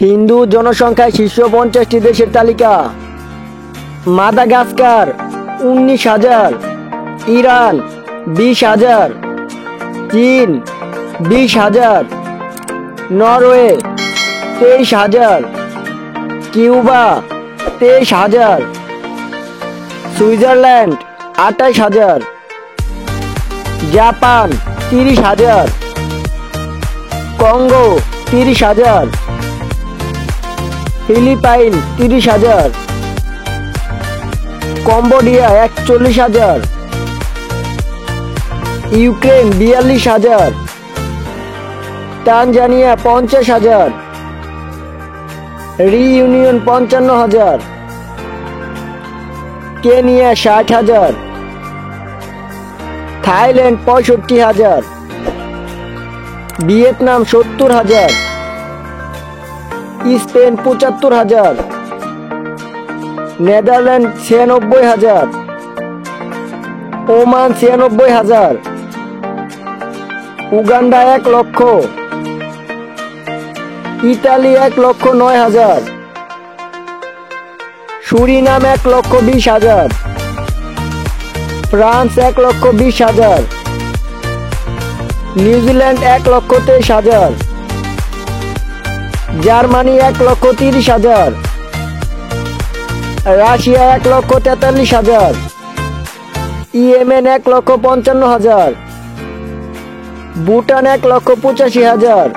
হিন্দু জনসংখ্যায় শীর্ষ 50টি দেশের তালিকা। মাদাগাস্কার 19,000, ইরান 20,000, চীন 20,000, Norway 23,000, Cuba 23,000, Switzerland 28,000, Japan 30,000, Congo 30,000, Philippine 30,000, Cambodia 41,000, Ukraine 42,000, Tanzania 50,000, Reunion 55,000, Kenya 60,000, Thailand 65,000, Vietnam 70,000, Spain 75,000, Netherland 96,000, Oman 96,000, Uganda 1 লক্ষ, Italy 1,09,000, Suriname 1,20,000, France 1,20,000, New Zealand 1,23,000, Germany 1,30,000, Russia 1,43,000, Yemen 1,55,000, Bhutan 1,85,000,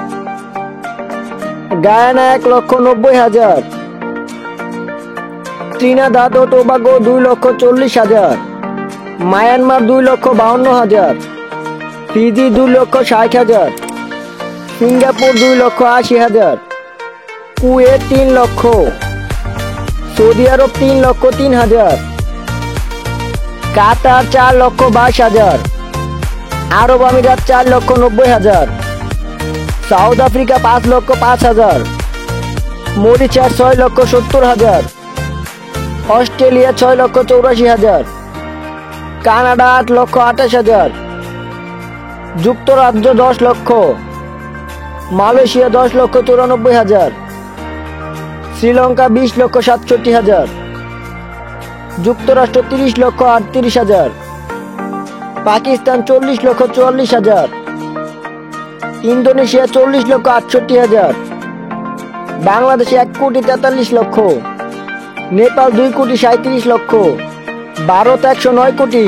Guyana 1,90,000, Trinidad ও Tobago 2,40,000, Myanmar 2,52,000, Fiji 2,60,000, Singapore 2,80,000, Kuwait 3 লক্ষ, Saudi আরব 3,03,000, কাতার 4,22,000, আরব আমিরাত 4,90,000, south Africa 5,05,000, Mauritius 6,70,000, Australia 6,84,000, Canada 8,28,000, যুক্তরাজ্য 10 লক্ষ, Malaysia 10,94,000, Sri Lanka 20,67,000, যুক্তরাষ্ট্র 30,38,000, Pakistan 40,44,000, Indonesia 40,68,000, Bangladesh 1,43,00,000, Nepal 2,37,00,000, Bharat 109 কোটি।